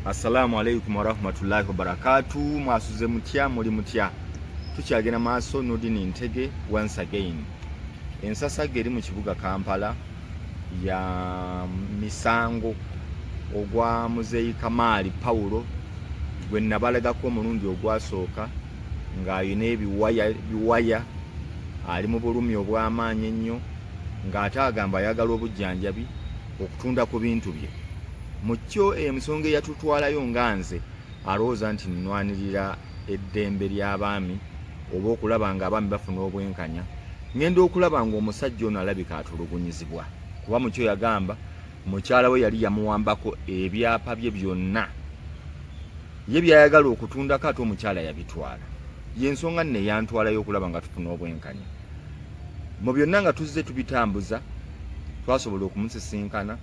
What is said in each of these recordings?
Assalamu alaikum warahmatullahi wabarakatuh. Mwasuze mutya muli mutya. Tukyagenda maaso Nurdin Ntege once again. Ensasage eri mu kibuga Kampala ya misango ogwa Muzeeyi Kamali Paulo gwe nabalagako omulundi ogwasooka ng'ayina ebiwaya ali mu bulumi obw'amaanyi ennyo ng'ate agamba ayagala obujjanjabi okutunda ku bintu bye. Mucyo emisonga eyatutwalayo nga nze alowooza nti nnwanirira eddembe ly'abaami oba okulaba nga abaami bafuna obwenkanya. Ngenda okulaba ng'omusajja ono alabika atulugunyizibwa kuba Mucyo yagamba mukyala we yali yamuwambako ebyapa bye byonna ye byayagala okutundako ate omukyala yabitwala. Y'ensonga nne yantwalayo okulaba nga tufuna obwenkanya. Mu byonna nga tuzze tubitambuza twasobola okumusisinkana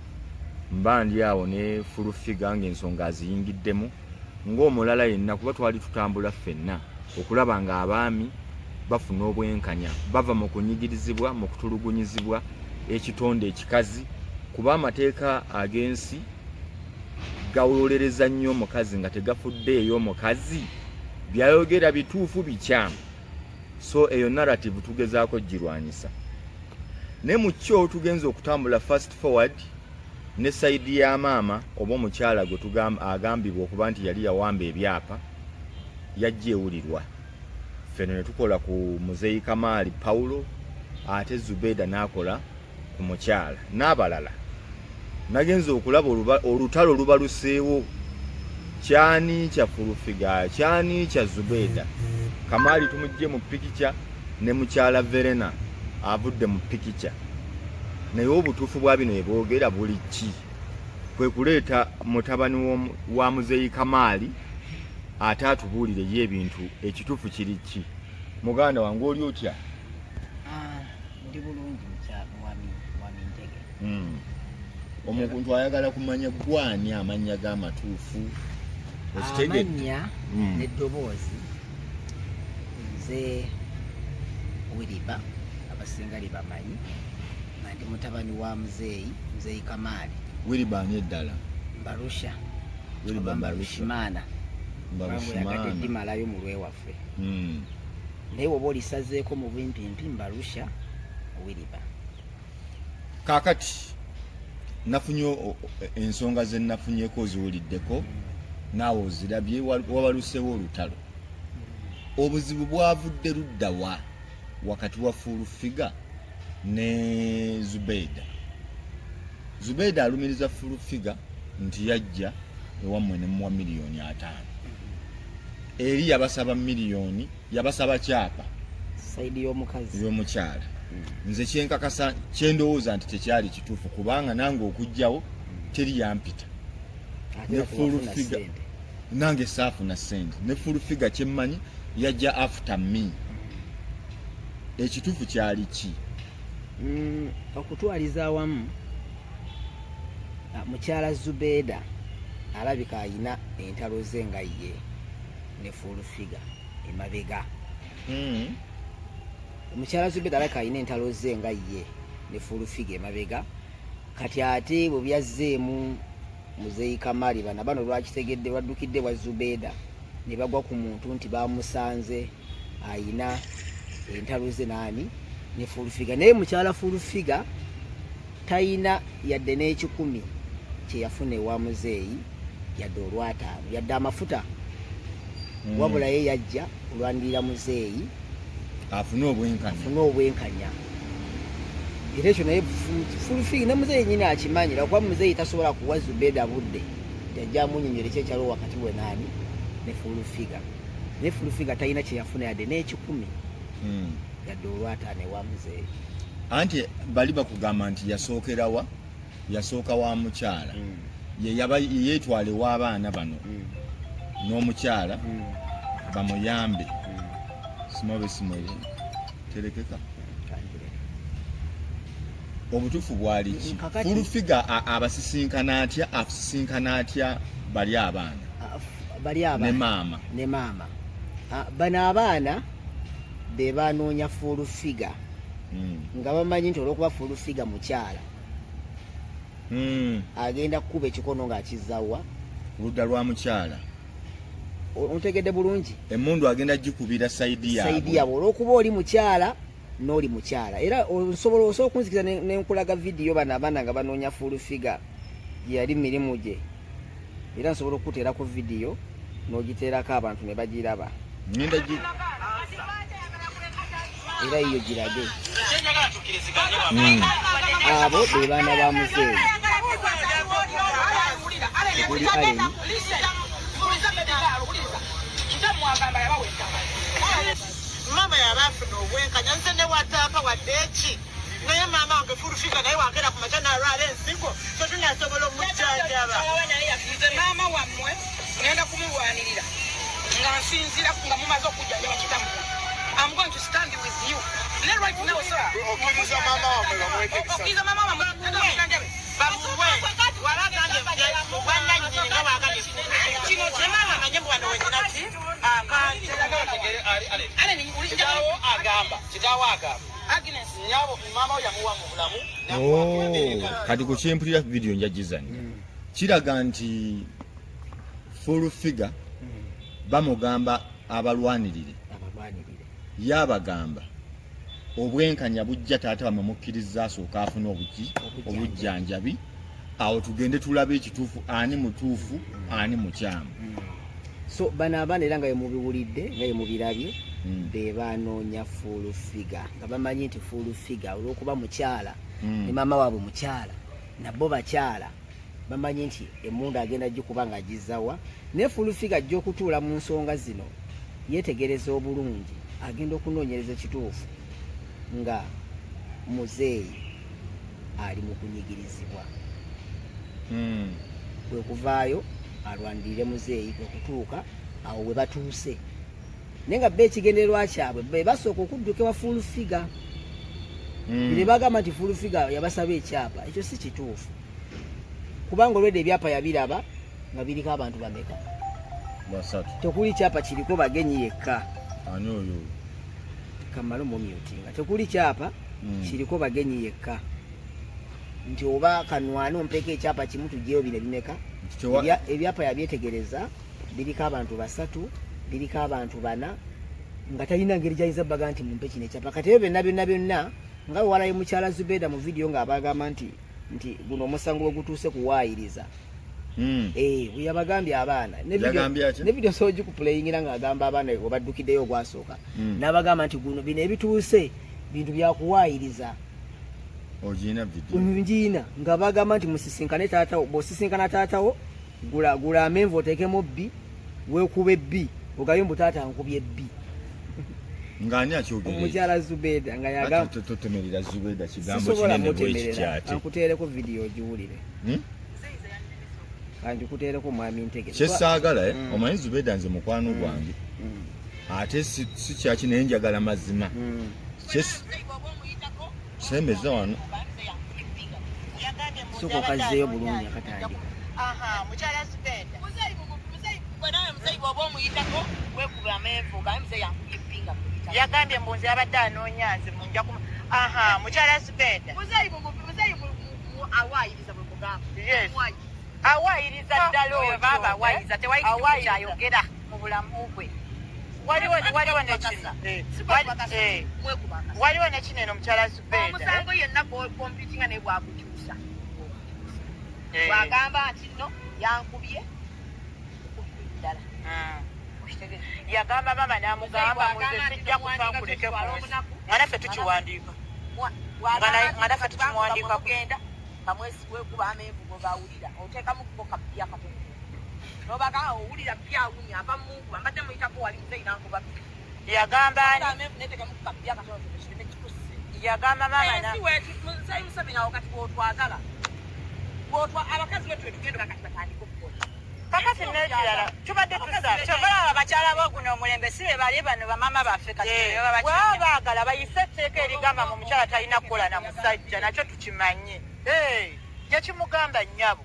mba ndi awo ne fulufiga ng'ensonga aziyingiddemu ng'omulala yenna kuba twali tutambula ffenna okulaba nga abaami bafuna obwenkanya bava mu kunyigirizibwa mu kutulugunyizibwa ekitonde ekikazi kuba amateeka ag'ensi gawololereza nnyo omukazi nga tegafuddeeyo omukazi byayogera bituufu bikyamu. So eyo narrative tugezaako girwanyisa ne mu kyo tugenza okutambula fast forward ne saidi ya maama oba omukyala gwe agambibwa okuba nti yali yawamba ebyapa yajja ewulirwa. Ffeno ne tukola ku Muzeeyi Kamali Paulo ate Zubeda n'akola ku mukyala n'abalala. Nagenza okulaba olutalo lubaluseewo kyani kya fulufiga kyani kya Zubeda. Kamali tumujje mu pikicha ne mukyala Verena avudde mu pikicha. Naye obutuufu bwa bino ebwogera buli ki kwe kuleeta mutabani wa Muzeeyi Kamali ate atubuulire ye ebintu ekituufu kiri ki. Muganda wange oli otya? Ndi bulungi mwami Ntege. Omuntu ayagala kumanya gwani amannya g'amatuufu amanya n'eddoboozi nze Wiriba abasinga libamanyi nga ndi mutabani wa Muzeeyi Kamali. Wiriba ani eddala? Mbarusha. Wiriba Mbarushimana. Yagadde eddimalayo mu lwewaffe. Naye oba olisazeeko mu bumpimpi Mbarusha Wiriba. Kaakati nafunye ensonga ze nafunyeeko oziwuliddeko naawe ozirabye wabaluseewo olutalo. Obuzibu bwavudde ludda wa wakati wa fulufiga ne Zubeda. Zubeda alumiriza fulufiga nti yajja ewammwe ne muwa miliyoni 5. Eri yabasaba miliyoni yabasaba kyapa saidi y'omukazi y'omukyala. Nze kyenkakasa kyendowooza nti tekyali kituufu kubanga nange okujjawo teri yampita. Ne fulufiga nange saafuna ssente. Ne fulufiga kyemmanyi yajja after me. Ekituufu kyali ki? Okutwaliza awamu mukyala Zubeda alabika ayina entalo ze nga ye ne fulufiga emabega. Mukyala Zubeda alabika ayina entalo ze nga ye ne fulufiga emabega. Kati ate bwe byazzeemu Muzeeyi Kamali bano lwakitegedde lwaddukidde wa Zubeda ne bagwa ku muntu nti bamusanze ayina entalo ze naani ne fulufiga. Naye mukyala fulufiga tayina yadde n'ekikumi kye yafuna ewa Muzeeyi yadde olw'ataano yadde amafuta wabula ye yajja olwandirira Muzeeyi afune obwenkanya. Era ekyo naye fulufiga ne Muzeeyi nyine akimanyira kuba Muzeeyi tasobola kuwa Zubeda budde yajja amunnyonnyole kyekyaliwo wakati we naani ne fulufiga. Ne fulufiga talina kye yafuna yadde n'ekikumi yadde olw'ataano ewa Muzeeyi. Anti bali bakugamba nti yasookerawa yasooka wa mukyala yeetwale w'abaana bano n'omukyala bamuyambe. Simabe terekeka obutuufu bwali ki? Fulufiga abasisinkana atya asisinkana atya bali abaana ne maama? Bano abaana be banoonya fulufiga nga bamanyi nti olw'okuba fulufiga mukyala agenda kukuba ekikono ng'akizzawa kuludda lwa mukyala ontegedde bulungi emmundu agenda gikubira saidi yaabwe olwokuba oli mukyala n'oli mukyala era osobola okunzikiza nenkulaga vidiyo bano abaana nga banoonya full figure gye yali mirimu gye era nsobola okuteerako vidiyo n'ogiteerako abantu ne bagiraba era iyo girage abo be baana ba muzeeyi okuli Aleni mama yabafuna obwenkanya nze ne wataapa wadde eki naye maama wange fulufika naye wagenda ku makya nalwala ensigo so tunyasobola omujjanjaba nze maama wammwe ngenda kumulwanirira nga nsinzira nga mumaze okujjanjaba kitamu I'm going to stand with you. Ne right now, sir. Okiriza mama wamwe bamweke kisa. Okiriza mama wamwe bamweke bamuwe wala kanje mwana nyinyi nga wakanje kino mama manye mwana wezinati akanje ale ni ulijawo agamba kitawo agamba Agnes nyabo mama yamuwa mu bulamu kati kuchimpulira video njagizani kiraga nti full figure bamugamba abalwanirire yabagamba obwenkanya bujja taata bamumukkiriza asooka afuna obujjanjabi awo tugende tulabe ekituufu ani mutuufu ani mukyamu so bano abaana era nga yemubiwulidde nga yemubirabye be banoonya full figure nga bamanyi nti full figure olwokuba mukyala ne maama waabwe mukyala nabo bakyala bamanyi nti emmundu agenda gikuba nga gizawa ne full figure ajja okutuula mu nsonga zino yetegereza obulungi agenda okunoonyereza ekituufu nga muzeeyi ali mu kunyigirizibwa kwe kuvaayo alwanirire muzeeyi okutuuka awo we batuuse naye nga be ekigendererwa kyabwe be basooka okudduka ewa full figure bire bagamba nti full figure yabasaba ekyapa ekyo si kituufu kubanga olwedde ebyapa yabiraba nga biriko abantu bameka basatu tekuli kyapa kiriko bagenyi yekka ani oyo kamalo mumyutinga tekuli kyapa kiriko bagenyi yekka nti oba kanwana ompeka ekyapa kimu tujjeyo bino bimeka ebyapa yabyetegereza biriko abantu basatu biriko abantu bana nga talina ngeri gyayinza baga nti mumpe kino ekyapa kati ebyo byonna nga walayo mukyala Zubeda mu video nga abagamba nti guno omusango ogutuuse kuwaayiriza bwe yabagambye abaana ne video soji ku playing nga agamba abaana obaddukiddeyo ogwasooka n'abagamba nti guno bino ebituuse bintu byakuwaayiriza ogiina nga bagamba nti musisinkane taatawo bw'osisinkana taatawo gula amenvu oteekemu bbi weekuba ebbi ogayo mbu taata nkubye ebbi ngani akyogera omukyala Zubeda nga yagamba totemerera Zubeda kigambo kinene bwekikyate nkuteereko video ogiwulire kandi kuteereko mwami Ntege kyesaagala omanyi Zubeda nze mukwano gwange ate si kyaki naye njagala mazima sembeza wano soko kazzeeyo bulungi akatandika mukyala Zubeda muzeeyi bw'oba omuyitako weekuba amenvu nga muzeeyi ankubye ebbinga yagambye mbunzi abadde anoonya nze munja ku mukyala Zubeda muzeeyi awaayiriza bwe mugamba awaayiriza ddala oyo baba awaayiriza tewayikyayogera mu bulamu bwe waliwo nekino eno mukyala Zubeda omusango yenna kompitinga naye bwakukyusa bwagamba nti no yankubye ddala yagamba mama namugamba muze sijja kufa nkuleke kunsi nga naffe tukiwandiika nga naffe tukimuwandiika kugenda nga mwesi wekuba amenvu bwe bawulira oteekamu kuboka bya katono nobaga owulira byawunya ava munkuba mbadde muyitako wali muzeeyi nankuba yagamba neteekamu bya katono yagamba mama muzeeyi Museveni awo kati bwotwagala abakazi betu betugenda kakati batandika okukola kakati nekirala tubadde tusaba kyobalaba bakyala boguno omulembe si be bali bano bamama baffe bwaba baagala bayise etteeka erigamba mu mukyala talina kukola na musajja nakyo tukimanye yakimugamba nnyabo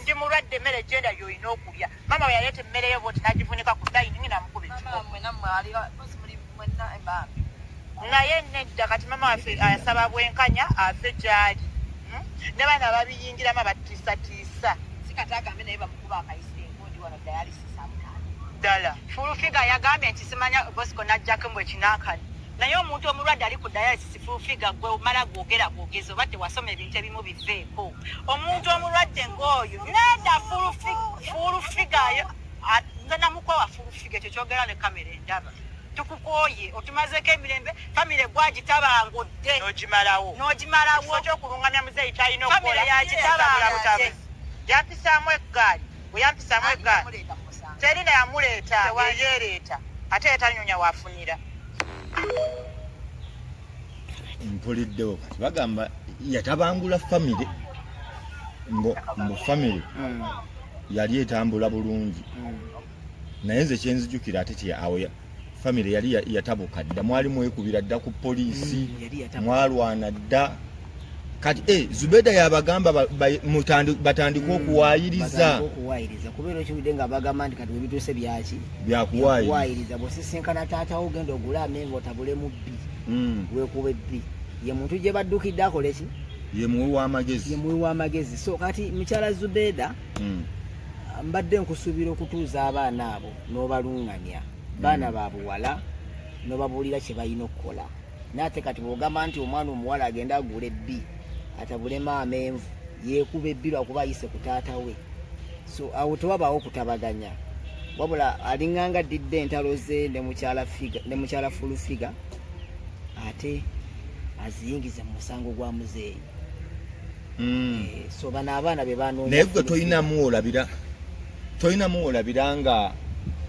ndi mulwadde emmere genda gyolina okulya mama we yaleeta emmere yo boti nagivunika ku dayiningi namukuba ekikopo naye nedda kati mama waffe asaba bwenkanya afe gyali ne baana babiyingiramu abatiisatiisa sikati agambe naye bamukuba akayisengo ndi dialysis amutandika ddala full figure yagambye nti simanya Bosco najjako mbwe kinakani naye omuntu omulwadde ali ku dialysis full figure gwe omala gwogera bwogezi oba tewasoma ebintu ebimu biveeko omuntu omulwadde ng'oyo nedda full figure nze namukwawa full figure ekyo kyogera ne kamera endaba tukukoye otumazeeko emirembe famire gwagitabangudde n'ogimalawo ekyokulungamya muzeeyi kyalina okukola yagitabangudde yampisaamu eggaali bwe yampisaamu eggaali terina yamuleeta yeyeereeta ate yetanyonya waafunira mpuliddewo kati bagamba yatabangula famire mbu famire yali etambula bulungi naye nze kyenzijukira ate awo famire yali yatabuka dda mwali mwekubira dda ku poliisi mwalwana dda kati Zubeda yabagamba batandika okuwaayiriza kubeera ekiwudde nga bagamba nti kati webituuse byakuwaayiriza bwosisinkana taatawo ogenda ogula amenvu otabule mu bbi wekuba ebbi ye muntu gye baddukidde akole ki ye muwi w'amagezi so kati mukyala Zubeda mbadde nkusuubira okutuuza abaana abo n'obaluŋŋanya baana ba buwala n'obabuulira kye balina okukola naate kati bw'ogamba nti omwana omuwala agenda agula ebbi atabulemu amenvu yeekuba ebbi lwakuba ayise ku taata we so awo tewabaawo kutabaganya wabula aliŋŋanga addidde entalo ze ne mukyala full figure ate aziyingize mu musango gwa muzeeyi so bano abaana be banoonya naye gwe tolinamu olabira nga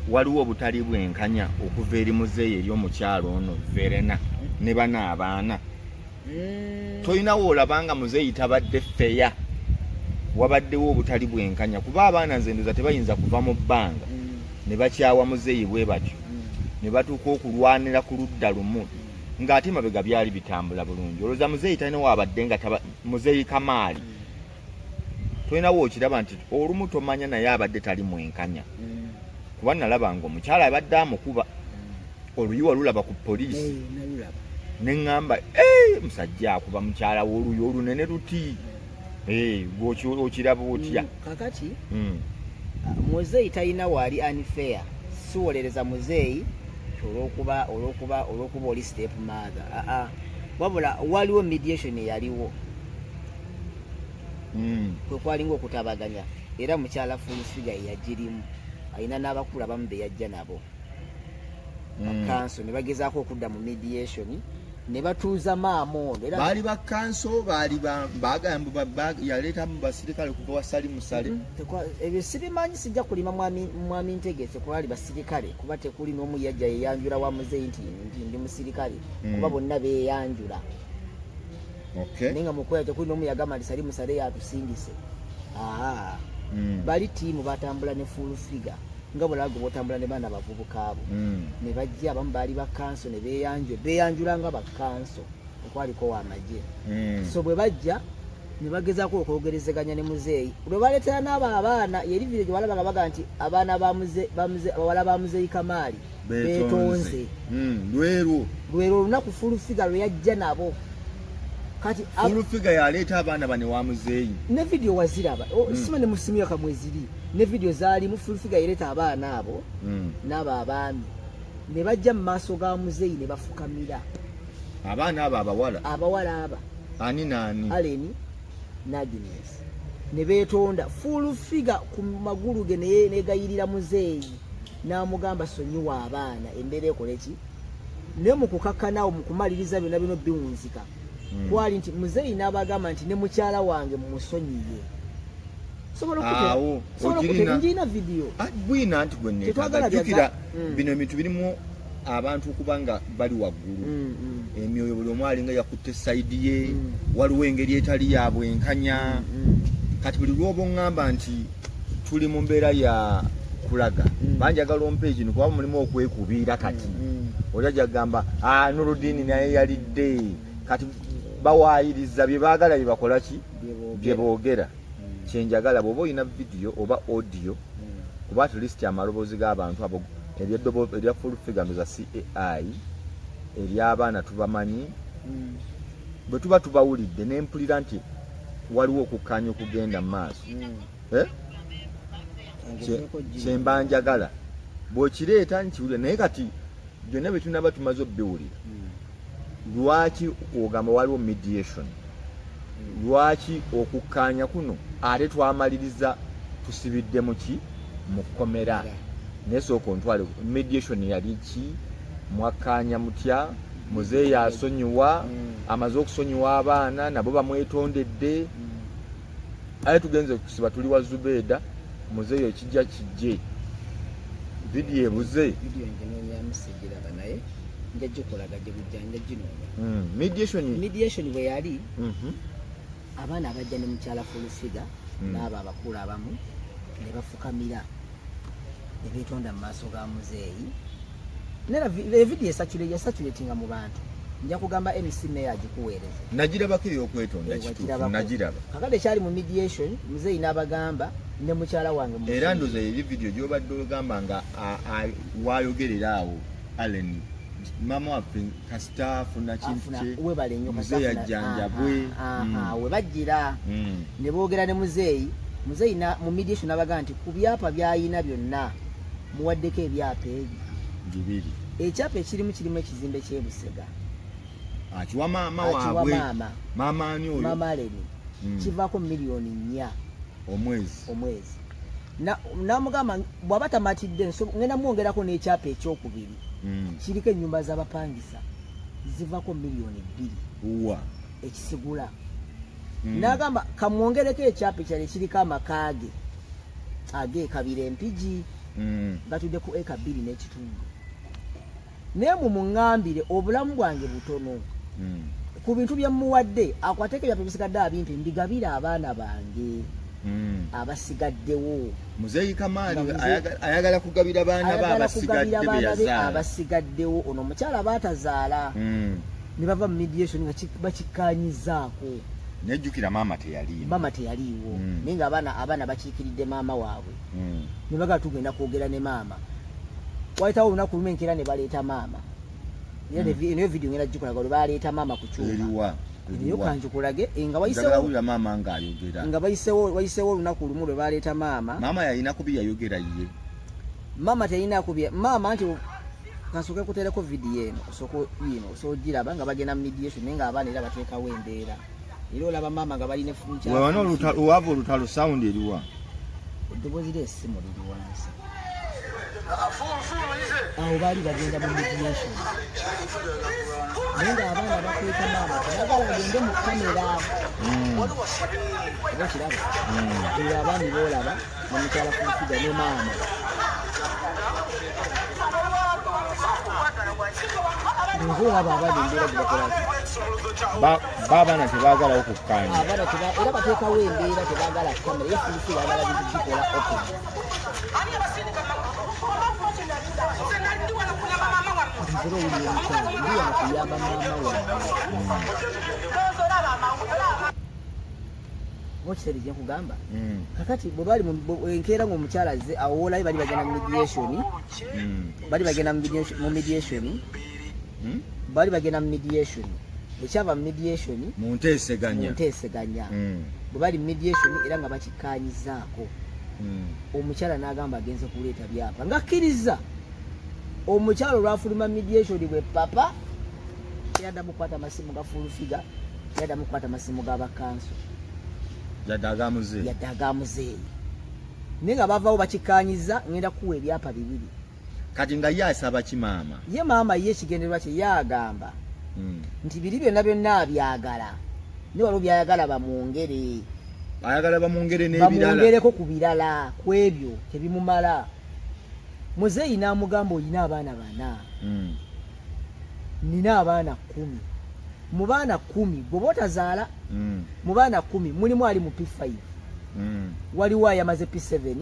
waliwo obutali bwenkanya okuva eri muzeeyi eri omukyalo ono Verena ne bana abaana tolinawo olabanga muzeeyi tabadde feya wabaddewo obutali bwenkanya kuba abaana nze ndoza tebayinza kuva mu bbanga ne bakyawa muzeeyi bwe batyo ne batuuka okulwanira ku ludda lumu ng'ate mabega byali bitambula bulungi olowooza muzeeyi talina waabadde nga muzeeyi Kamaali tolinawo okiraba nti olumu tomanya naye abadde tali mwenkanya kuba nalaba nga omukyala abadde amukuba oluyi walulaba ku poliisi neŋŋamba musajja akuba mukyala w'oluyi olunene luti okiraba otya kakati muzeeyi talina waali unfair siwolereza muzeeyi olwokuba oli step mother wabula waliwo mediation eyaliwo kwe kwalinga okutabaganya era mukyala full figure yagirimu alina n'abakulu abamu be yajja nabo bakanso ne bagezaako okudda mu mediation ne batuuza maama ono baali bakanso baali yaleeta mu basirikale kuva wasali musale ebyo sibimanyi sijja kulima mwami Ntegese kubali basirikale kuba tekuli n'omu yajja yeyanjula wa muzeeyi nti ndi musirikale kuba bonna beyanjula naye nga mukwera tekuli n'omu yagamba nti sali musale yatusingise bali tiimu batambula ne full figure nga bulago botambula ne baana bavubuka abo ne bajja abamu baali bakanso ne beyanjula nga bakanso okwaliko w'amagye so bwe bajja ne bagezaako okwogerezeganya ne muzeeyi lwe baleetera n'abo abaana yeri video gye balabaga baga nti abaana bawala ba muzeeyi Kamaali beetonze lwero olunaku full figure lwe yajja nabo kati full figure yaleeta abaana bane wa muzeeyi ne video waziraba sima ne musimya kamweziri ne video zaali mu full figure yaleeta abaana abo n'abo abaami ne bajja mu maaso ga muzeeyi ne bafukamira abaana abo abawala aba ani naani Aleni Agnes ne beetonda full figure ku magulu ge negayirira muzeeyi n'amugamba sonyiwa abaana embeera ekole ki ne mu kukakkanawo mu kumaliriza byonna bino biwunzika kwali nti muzeeyi n'abagamba nti ne mukyala wange mumusonyiye awo njina video bwina nti gwe netajukira bino ebintu birimu abantu okubanga bali waggulu emyoyo buli omu alinga yakutte sayidi ye waliwo engeri etali ya bwenkanya kati buli lwoba oŋŋamba nti tuli mu mbeera ya kulaga banjagala ompeegi kuba mulimu okwekubiira kati olajja gamba Nuruddin naye yalidde kati bawaayiriza bye baagala bye bakola ki bye boogera kyenjagala bw'oba olina video oba audio kuba at least amaloboozi g'abantu abo erya full figure za CAI ery'abaana tubamanyi bwe tuba tubawulidde n'empulira nti waliwo okukkanya okugenda mu maaso kyemba njagala bw'okireeta nkiwulira naye kati byonna bye tunaba tumaze obbiwulira lwaki ogamba waliwo mediation lwaki okukkaanya kuno ate twamaliriza tusibidde muki mu kkomera naye sooka ontwale mediation yali ki mwakkaanya mutya muzeeyi asonyiwa amaze okusonyiwa abaana nabo bamwetondedde ate tugenze kusiba tuli wa Zubeeda muzeeyi ekijja kijje vidiyo ebuze mediation bwe yali abaana abajja ne mukyala Fulufiga n'abo abakulu abamu ne bafukamira ne beetonda mu maaso ga muzeeyi evidiyo esatulatinga mu bantu nja kugamba MC Mayor agikuweereza nagirabako ey'okwetonda kituufu nagiraba kakade kyali mu mediation muzeeyi n'abagamba ne mukyala wange era ndoza eri vidiyo gy'obadde ogamba nga wayogerera awo Allen mama waffe kasita afuna kintu kye webale nnyo muzeeyi ajjanjabwe we bajjira ne boogera ne muzeeyi mu mediation n'abaga nti ku byapa byayina byonna muwaddeko ebyapa bibiri ekyapa ekirimu kirimu ekizimbe ky'Ebusega akiwa maama waabwe maama ani oyo maama Aleni kivaako $4 omwezi namugamba bw'aba tamatidde ngenda mwongerako n'ekyapa ekyokubiri kiriko ennyumba z'abapangisa zivaako $2 ekisigula n'agamba kamwongereko ekyapa ekyali kiriko amaka ge ageekabira empigi gatudde ku eka 2.5 naye mumuŋŋambire obulamu bwange butono ku bintu bye muwadde akwateko ebyapa bisigadde abimpi mbigabire abaana bange abasigaddewo muzeeyi Kamaali ayagala kugabira baana be abasigaddewo ono omukyala baatazaala ne bava mu mediation nga bakikkaanyizaako nejjukira maama teyaliiwo naye nga abaana bakiikiridde maama waabwe ne bagaa tugenda kwogera ne maama wayitawo olunaku lumu enkeera ne baleeta maama enayo vidiyo ngenda gikulaga lwe baleeta maama ku kyuma eyo kanjikulage nga wayiseewo olunaku lumu lwe baleeta maama yalina kubi yayogera ye maama teyina kubi maama nti kasooke kuteereko vidiyo eno osoogiraba nga bagenda mu mediation naye nga abaana era bateekawo embeera era olaba maama nga balina wewano olutalo sawundi eriwa eddoboozi ly'essimu liri wansi awo baali bagenda mu mediation naye nga abaana bakweka maama tebagala agende mu kamera oba kiraba eyo abaami boolaba nemukyala Fulufiga ne maama nzolaba abaana embeera gyebakolaki baabana tebaagala okukkaanya era bateekawo embeera tebaagala kamera ye Fulufiga agala bintu bikola open nzira owuli omukyala ndiyana kuyamba maama wakiseera gye nkugamba kakati bwe bali enkeera ng'omukyala azze awo olabi bali bagenda mu mediation ekyava mu mediation mu nteeseganya bwe bali mu mediation era nga bakikkaanyizaako omukyala n'agamba agenze kuleeta byapa ng'akkiriza omukyala olwafuluma mediation bwe papa yaddamu kukwata amasimu ga Fulufiga yaddamu kukwata amasimu g'abakanso yadde agamuzeeyi naye nga bavaawo bakikkaanyiza ngenda kuwa ebyapa 2 kati nga ye asaba ki maama ye maama ye ekigendererwa kye yagamba nti biri byonna byonna abyagala naye waliwo byayagala bamwongereko ku birala ku ebyo tebimumala muzeeyi n'amugamba olina abaana 4 nina abaana 10 mu baana 10 bwe botazaala mu baana 10 mulimu ali mu P5 waliwo ayamaze P7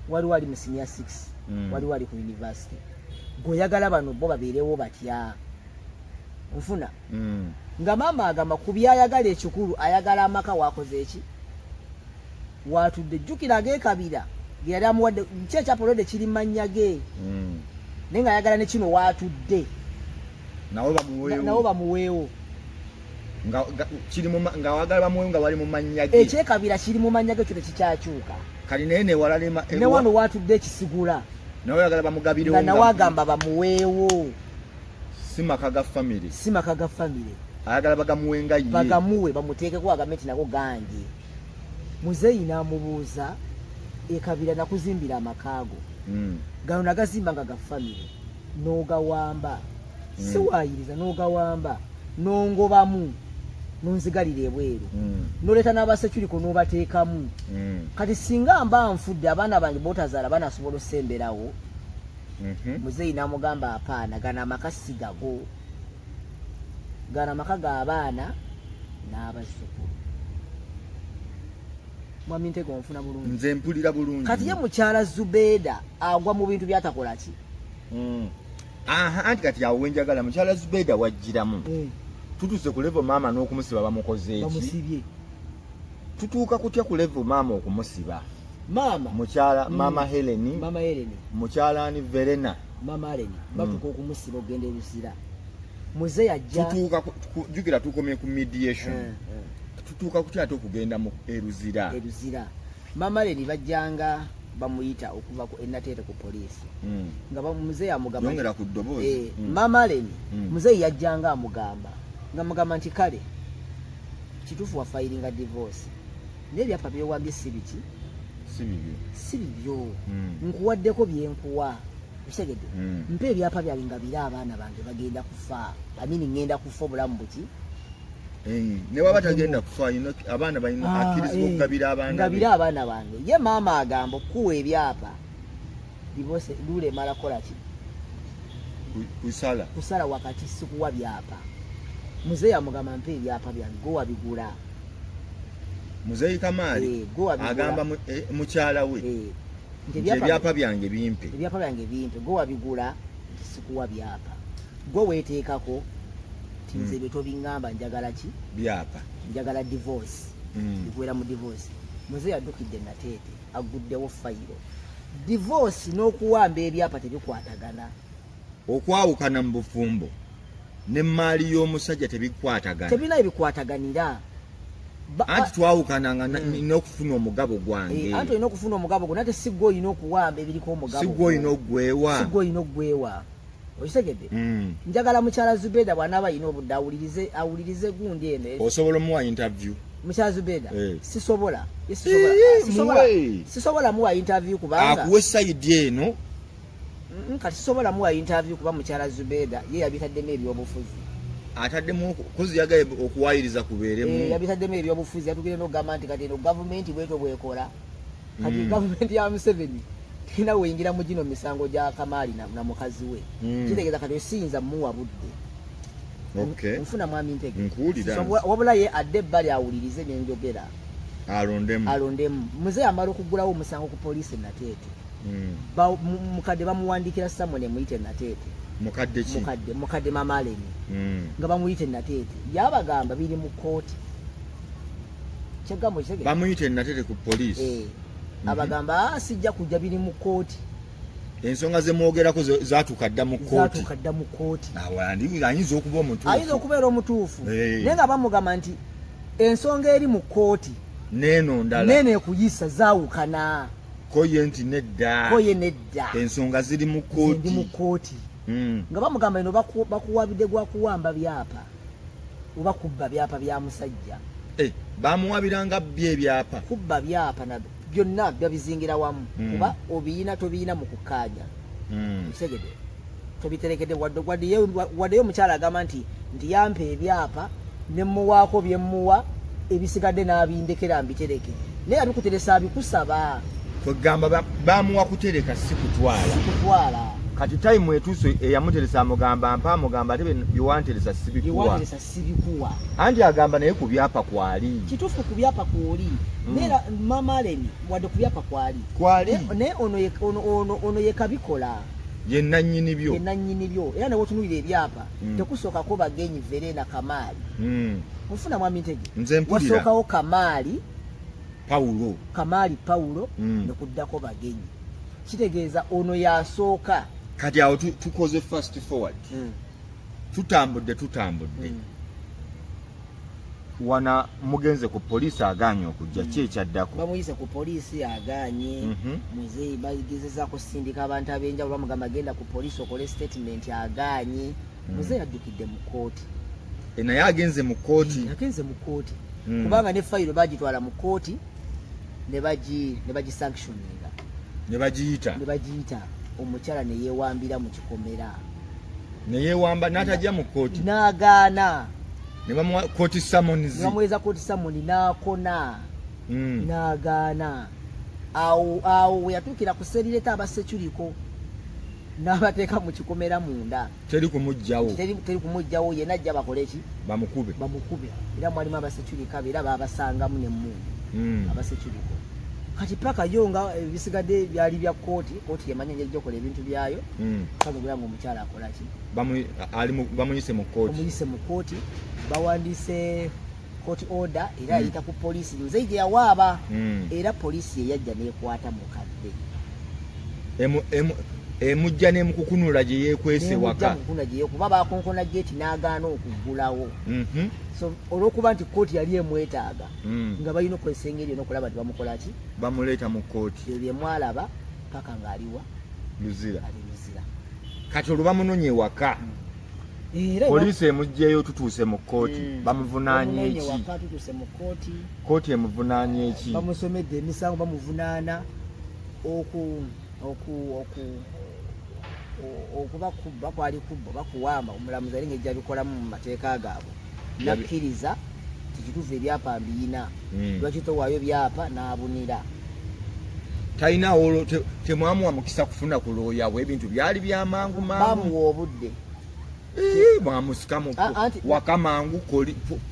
waliwo ali mu senior 6 waliwo ali ku university gweoyagala bano bo babeerewo batya nfuna nga maama agamba ku byayagala ekikulu ayagala amaka wakoze eki watudde jjukira ageekabira yali amuwadde kyekyapolode kiri mannya ge naye nga ayagala ne kino watudde nawo bamuweewo nga wagala bamuweewo nga wali mu mannya ge ekyekabira kiri mu mannya ge kyo tekikyakyuka kali nene walalema ne wano watudde ekisigula nawe yagala bamugabire nga nawe agamba bamuweewo simaka ga family ayagala bagamuwenga ye bagamuwe bamuteekeko agambe nti nago gange. Muzeeyi n'amubuuza ekabira nakuzimbira amakaago gano nagazimba nga ga family n'ogawamba siwaayiriza n'ogawamba n'ongobamu nonzigalira ebweru noleeta n'abasekyuriko n'obateekamu kati singa mba nfudde abaana bange bootazaala banasobola osemberawo. Muzeeyi n'amugamba apaana gana amaka si gago gana amaka g'abaana n'abazzukulu. Mwami Ntege onfuna bulungi nze mpulira bulungi kati ye mukyala Zubeeda agwa mu bintu byatakola ki anti kati awo wenjagala mukyala Zubeeda wajjiramu tutuse ku level maama n'okumusiba bamukoze bamusibye tutuuka kutya ku level maama okumusiba maama mukyala mama Heleni mukyala ani Verena mama Heleni batuuka okumusiba ogenda Lusira. Muzeeyi ajja tutuuka jukira tukomye ku mediation tutuuka kutya ate okugenda mu Eruzira mama Heleni bajjanga bamuyita okuva ku Enateete ku poliisi nga muzeeyi amugamba yongera ku ddoboozi mama Heleni muzeeyi yajjanga amugamba nga mugamba nti kale kituufu wafayiringa divorce n'ebyapa byewambye si biki si bibyo nkuwaddeko byenkuwa usegedde mpa ebyapa byange nga biri abaana bange bagenda kufa amini ngenda kufa obulamu buki ne waba tagenda kufa abaana balina akkirizibwa okugabira abaana bange. Ye maama agamba okuwa ebyapa divorce lule mala kola ki kusala wakati sikuwa byapa. Muzeeyi amugamba mpa ebyapa byange go wabigula. Muzeeyi Kamaali agamba mukyala we ebyapa byange bimpe go wabigula sikuwa byapa go weeteekako tinze bye tobingamba njagala ki byapa njagala divorce bikwera mu divorce. Muzeeyi addukidde Nateete aguddewo fayiro. Divorce n'okuwamba ebyapa tebikwatagana. Okwawukana mu bufumbo n'emmaali y'omusajja tebikwatagana tebina ebikwataganira anti twawukananga n'okufuna omugabo gwange anti olina okufuna omugabo gwo nate si gwe olina okuwamba ebiriko omugabo si gwe olina ogwewa okitegedde. Njagala mukyala Zubeeda bw'anaaba alina obudde awulirize gundi eno osobola omuwa interview mukyala Zubeeda sisobola muwa interview kubanga akuwa essayidi eno kati sisobola muwa interview kuba mukyala Zubeeda ye yabitaddemu ebyobufuzi ataddemu kozi yagaye okuwayiriza kubeeremu yabitaddemu ebyobufuzi yatugire n'ogamba nti kati eno gavumenti bwetyo bwekola kati gavumenti ya Museveni tina weyingira mu gino misango gya Kamaali na mukazi we kitegeeza kati osiyinza muwa budde nfuna Mwami Ntege wabula ye adde ebbali awulirize byenjogera alondemu. Muzeeyi amala okuggulawo omusango ku poliisi e Nateete mukadde bamuwandikira Samuel muyite Nateete mukadde mama Heleni nga bamuyite Nateete yabagamba biri mu kooti kyegambo kisege bamuyite Nateete ku poliisi abagamba sijja kujja biri mu kooti ensonga ze mwogerako zatuukadda mu kooti ayinza okuba omutuufu ayinza okubeera omutuufu naye nga bamugamba nti ensonga eri mu kooti neeno ndala neeno ekuyisa zaawukana koye nti nedda ensonga ziri mu kooti nga bamugamba eno bakuwabidde gwa kuwamba byapa oba kubba byapa bya musajja bamuwabiranga bye ebyapa kubba byapa nabyo byonna byabizingira wamu kuba obiyina tobiyina mu kukaanya kisegede tobiterekedde waddeyo omukyala agamba nti yampa ebyapa nemuwaako byemuwa ebisigadde n'abindekera mbitereke naye abikuteresa abikusaba kwegamba bamuwa kutereka si kutwala kati time etuso eyamuteresa amugamba mpa amugamba ate byewanteresa sibikuwa anti agamba naye ku byapa kwali kituufu ku byapa kwoli neera mama Heleni wadde ku byapa kwali naye ono yekabikola ye nannyini byo era newe otunulira ebyapa tekusookako bagenyi Verena Kamaali ofuna Mwami Ntege wasookawo Kamaali Paulo nekuddako bagenyi kitegeeza ono yasooka kati awo tukoze fast forward tutambudde wana mugenze ku poliisi aganye okujja ki ekyaddako bamuyise ku poliisi aganye muzeeyi bagezezaako kusindika abantu ab'enjawulo bamugamba agenda ku poliisi okole statement aganye muzeeyi addukidde mu kooti naye agenze mu kooti kubanga ne fayiro bagitwala mu kooti ne bagisanctioninga ne bagiyita omukyala ne yeewambira mu kikomera ne yeewamba n'atajja mu kooti n'agaana ne bamuwa kooti summons bamuweza kooti summons n'akona n'agaana awo we yatuukira ku serireta abasekyuliko n'abateeka mu kikomera munda teri kumugjawo yenna ajja bakole ki bamukube era mwalimu abasekyulika era babasangamu nemmundu abasekyuliko kati paka yo nga ebisigadde byali bya kooti yemanya engeri gyokola ebintu byayo kagogera nga omukyala akola ki bamuyise mu kooti bawandiise court order era ayita ku poliisi muzeeyi gye yawaaba era poliisi eyajja neekwata mukadde emujja nemukukunula gye yeekwese waka kuba bakonkona geeti n'agaana okuggulawo so olw'okuba nti kooti yali emwetaaga nga balina okukozesa engeri n'okulaba nti bamukola ki bamuleeta mu kooti ebyo byemwalaba paka ng'aliwa luzira ali luzira kati olwo bamunonye ewaka poliisi emugjeyo tutuuse mu kooti bamuvunaanye eki kooti emuvunaanye eki bamusomedde emisango bamuvunaana okubakubba kwali kubba bakuwamba omulamuzi ali ng'ejja bikolamu mu mateeka gaabwe nakkiriza tikituufu ebyapa mbiyina lwaki towaayo byapa n'abunira talina olwo temwamuwa mukisa kufuna ku looya we ebintu byali byamangu bamuwa obudde mwamusikamu waka mangu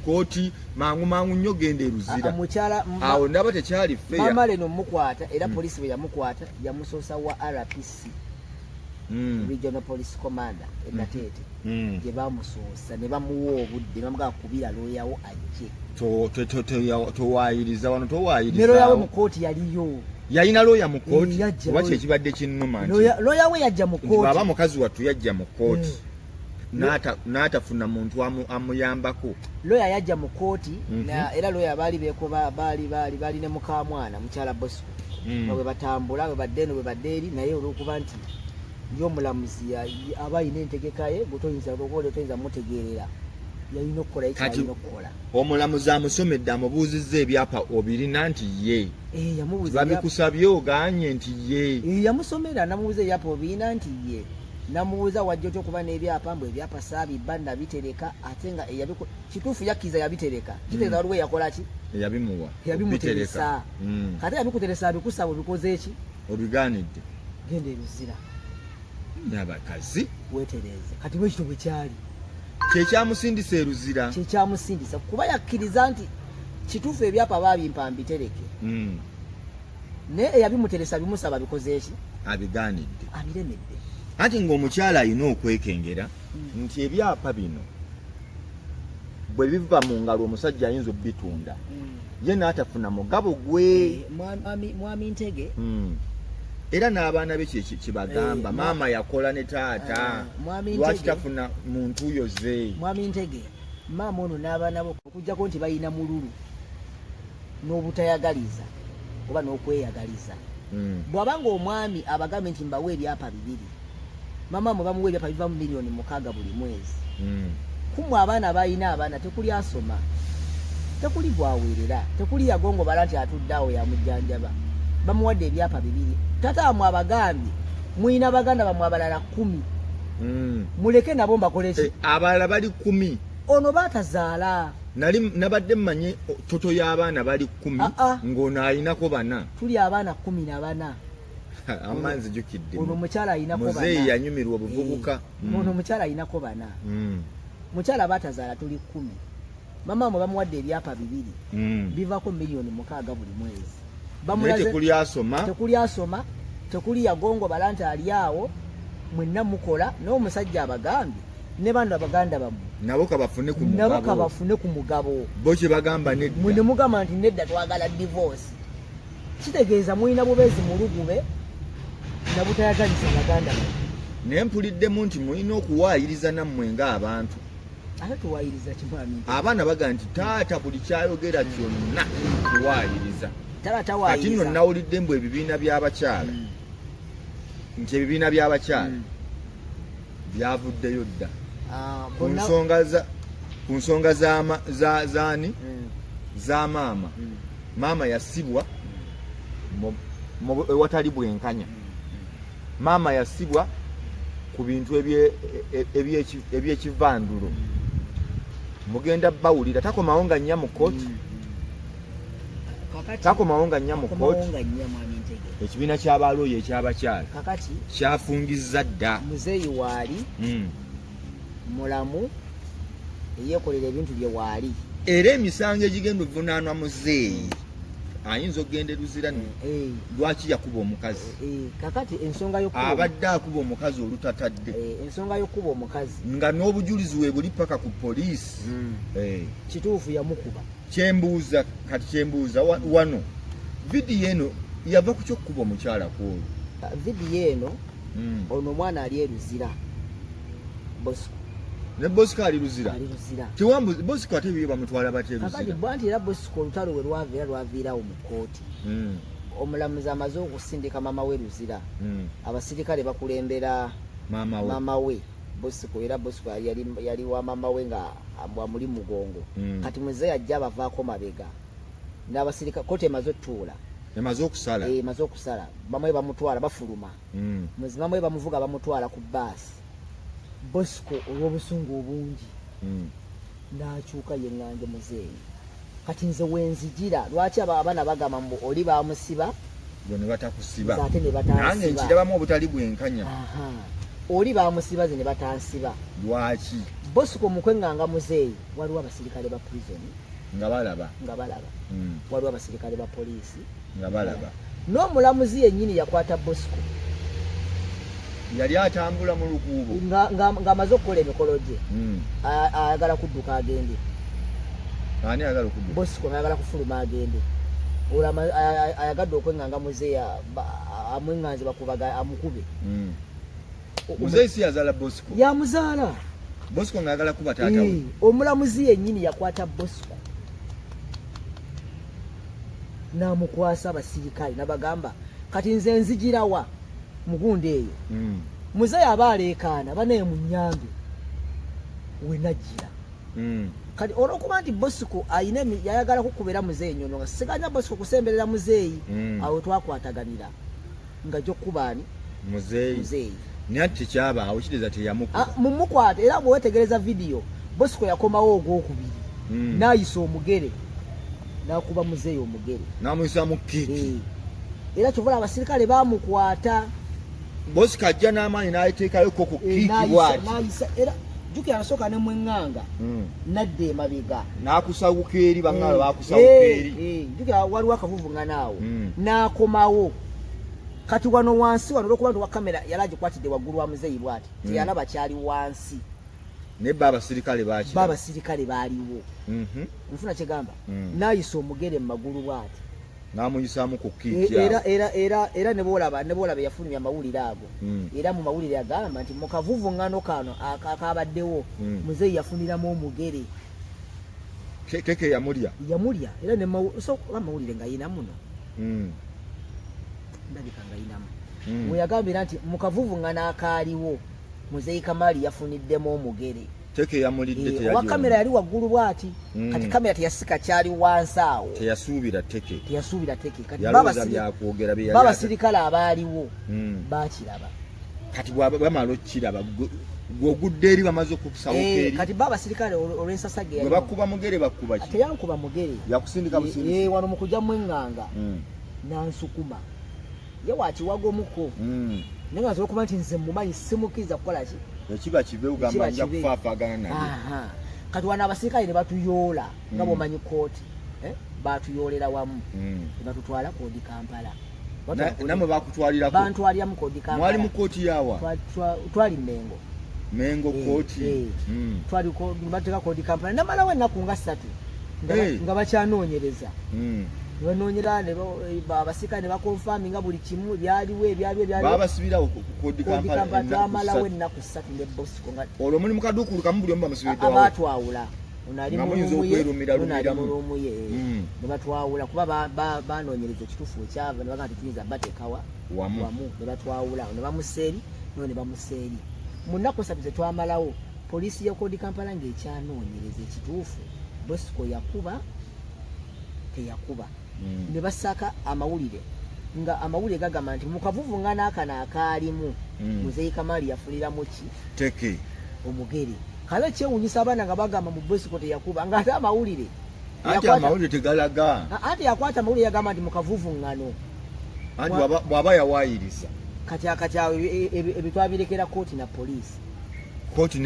kooti mangu nnyo genda eruzira awo ndaba tekyali feya mama leno mukwata era poliisi bwe yamukwata yamusoosa wa RPC regional police commander enateete gye bamusoosa ne bamuwa obudde bamugaa kubira looyawo ajje towaayiriza wano towaayiriza ne looyawe mu kooti yaliyo yalina looya mu kooti waki ekibadde kinnuma nti looya we yajja mu kooti baba mukazi wattu yajja mu kooti n'atafuna muntu amuyambako looya yajja mu kooti era looya baali beekoba baali ne mukamwana mukyala Bosco bwe batambula bwe badde eno bwe badde eri naye olw'okuba nti y'omulamuzi aba ayina entegeka ye gwe toyinza mutegeerera yalina okukola ekyalina okukola omulamuzi amusomedde amubuuzizza ebyapa obirina nti ye babikusabye oganye nti ye yamusomera namubuuza ebyapa obirina nti ye namubuuza wajja otya okuba n'ebyapa mbwe ebyapa saabibba nabitereka ate nga kituufu yakkiriza yabitereka kitegeeza waliwo yakola ki yabimuteresa kate yabikuteresa abikusaba obikoze eki obigaanidde genda eruzira n'abakazi weetereeze kati bwekito bwe kyali kyekyamusindisa eruzira kyekyamusindisa kuba yakkiriza nti kituufu ebyapa baabimpa mbitereke naye eyabimuteresa bimusaba bikoze eki abigaanidde abiremedde anti ng'omukyala alina okwekengera nti ebyapa bino bwe biva mu ngalo omusajja ayinza obbitunda ye n'atafuna mugabo gwe mwami Ntege era n'abaana be kibagamba maama yakola ne taata lwaki tafuna muntu yoze mwami Ntege maama ono n'abaana bo okujjako nti balina mululu n'obutayagaliza oba n'okweyagaliza bw'abanga omwami abagambe nti mbawe ebyapa 2 mama mwe bamuwa ebyapa biva mu miliyoni 6 buli mwezi kumwe abaana balina abaana tekuli asoma tekuli gwaweerera tekuli yagongoba nti atudde awo yamujjanjaba bamuwadde ebyapa 2 tata amwe abagambye mwina baganda bamwe abalala 10 muleke nabo mbakole ki abalala bali 10 ono batazaala nabadde mmanye toto y'abaana bali 10 ng'ono alinako 4 tuli abaana 14 amanzi jukidde ono mukyala alinako 4 muzeeyi yanyumirwa obuvubuka ono mukyala alinako 4 mukyala batazaala tuli 10 mama mwe bamuwadde ebyapa 2 bivako miliyoni 6 buli mwezi tekuli asoma tekuli yagongo balanti ali awo mwenna mukola n'omusajja abagambye ne bano abaganda bamwe nabo kabafune ku mugabo bo kye bagamba nedda mwe ne mugamba nti nedda twagala divorce kitegeeza mulina bubeezi mulugube na butayagalisa baganda bamwe naye mpuliddemu nti mulina okuwaayiriza nammwe ng'abantu ate tuwayiriza kimwami abaana baga nti taata buli kyayogera kyonna tuwayiriza tala kati tawayiriza nno nawulidde mbu ebibiina by'abakyala nti ebibiina by'abakyala byavuddeyo dda ku nsonga zaani za maama yasibwa ewatali bwenkanya maama yasibwa ku bintu ebyekivandulo mugenda bawulira takomawo nga nnya mu kooti ekibiina ky'abalooyo ekyabakyala kyafungiza dda muzeeyi waali mulamu eyeekolera ebintu bye waali era emisango egigenda ovunaanwa muzeeyi ayinza okugenda eruzira lwaki yakuba omukazi kakati ensonga abadde akuba omukazi olutatadde ensonga y'okuba omukazi nga n'obujulizi we buli paka ku poliisi kituufu yamukuba kyembuuza wano vidiyo eno yava ku kyokkuba omukyala kwolwo vidiyo eno ono omwana ali eruzira Bosco ne Bosco ali ruzira kiwambu Bosco ate biyo bamutwala bateruzira kakati bwanti era Bosco olutalo we lwaviirawo mu kooti omulamuzi amaze okusindika maama we ruzira abasirikale bakulembera maama we Bosco era Bosco yali wa maama we nga amuli mugongo kati muzeeyi ajja bavaako mabega n'abasirikale kooti emaze otuula emaze okusala bamwe bamutwala bafuluma bamwe bamuvuga bamutwala ku baasi Bosco olw'obusungu obungi n'akyuka yeŋŋange muzeeyi kati nze wenzigira lwaki abaana bagamba mbu oli bamusiba zo ne batakusiba ate ne batansiba nange nkirabamu obutali bwenkanya oli bamusiba ze ne batansiba lwaki Bosco mu kweŋŋanga muzeeyi waliwo abasirikale ba prison nga balaba waliwo abasirikale ba poliisi nga balaba n'omulamuzi yennyini yakwata Bosco yali atambula mu lukuubo ng'amaze okukola emikolo gye ayagala kudduka agende ani ayagala okudduka Bosco ayagala kufuluma agende ayagadde okweŋŋanga muzeeyi amweŋŋanze bakubaga amukube muzeeyi si yazaala Bosco yamuzaala Bosco ng'ayagala kuba taata we omulamuzi yennyini yakwata Bosco n'amukwasa abasirikale n'abagamba kati nze nzigirawa mugundi eyo muzeeyi aba aleekaana banaye mu nnyambe we najjira kati olwokuba nti Bosco yayagala kukubira muzeeyi nyono nga siganya Bosco kusemberera muzeeyi awo twakwataganira nga gy'okkubaani muzeeyi naye tekyabaawo kitegeeza teyamukuba mumukwata era bwewetegereza vidiyo Bosco yakomawo ogwokubiri n'ayisa omugere n'akuba muzeeyi omugere n'amuyisa mu kiiki era kyovula abasirikale bamukwata Bosco ajja n'amaanyi n'ayiteekayoko ku kiiki bwati era jjukira nasooka ne mweŋŋanga nadda emabega n'akusawuka eri baŋŋaalo baakusawuka eri jjukira waliwo akavuvuŋŋanaawo n'akomawo kati wano wansi wano olwokuba nti wa kamera yali agikwatidde waggulu wa muzeeyi bwati teyalaba kyali wansi naye baabasirikale baaliwo nfuna kyegamba n'ayisa omugere mu magulu bwati n'amuyisaamu ku kiiki era ne boolaba yafulumya amawulire ago era mu mawulire agamba nti mu kavuvuŋŋano kano akabaddewo muzeeyi yafuniramu omugere keke yamulya era amawulire nga yina muno ndabika nga yinamu we yagambira nti mu kavuvuŋŋano akaaliwo muzeeyi Kamali yafuniddemu omugere teke yamulidde owa kamera yali waggulu bwati kati kamera teyasika kyali wansi awo teyasuubira teke kati babasirikale abaaliwo bakiraba kati bamala okiraba gwogudde eri bamaze okusawuka eri kati babasirikale olw'ensasage bwe bakuba mugere bakuba ki teyankuba mugere yakusindika busindisi wano mu kujja mweŋŋanga nansukuma ye wakiwagomuko naye nga nsobola okuba nti nze mumanyi simukkiriza kukola ki ekiba kive ugamba nja kufaafaagana naye kati wano abasirikale ne batuyoola nga bwomanyi kooti batuyoolera wamu ne batutwala koodi Kampala namwe bakutwalirako bantwalira mu koodi Kampala mwali mu kooti yaawa twali Mengo kooti twali bateeka koodi Kampala namalawo ennaku nga 3 nga bakyanoonyereza banonyera ne abasika ne bakonfaminga buli kimu byaliwo baba sibira kodi Kampala twamalawo ennaku 3 ne Bosco nga olwo muli mukadukulu kamubuli omba musibidde abatwawula onali mu ne batwawula kuba banonyereza ekitufu ekyava ne bagamba tuyinza bateekawa wamu ne batwawula ne bamuseeri ne bamuseeri mu nnaku 3 zetwamalawo poliisi ya kodi Kampala ng'ekyanoonyereza ekituufu Bosco yakuba teyakuba ne basaka amawulire nga amawulire gagamba nti mukavuvungana akana akaalimu Muzeeyi Kamali yafuliramu ki teke omugere kale kyewunyisa abaana nga bagamba mu Bosco teyakuba nga ate amawulire ate amawulire tegalaga ate yakwata amawulire yagamba nti mukavuvungano ati bwaba yawaayiriza kati awo ebitwabirekera kooti na poliisi kooti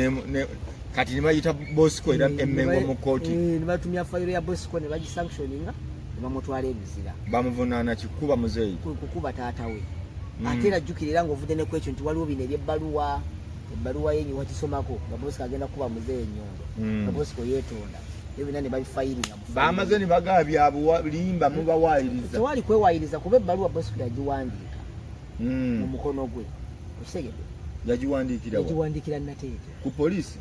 kati ne bayita Bosco era emmengo mu kooti ne batumya fayiro ya Bosco ne bagisanctioninga ne bamutwala ebizira bamuvunaana kikuba Muzeeyi kukuba taata we ate era jjukirira ng'ovudde ne kwekyo nti waliwo bino ebbaluwa yenyi wakisomako nga Bosco agenda kuba Muzeeyi enyondo nga Bosco yeetonda ebina ne babifayiringa bamaze ne bagaba byabulimba mubawaayiriza tewali kwewaayiriza kuba ebbaluwa Bosco yagiwandiika mu mukono gwe okitegedde yagiwandikira Nateete ku poliisi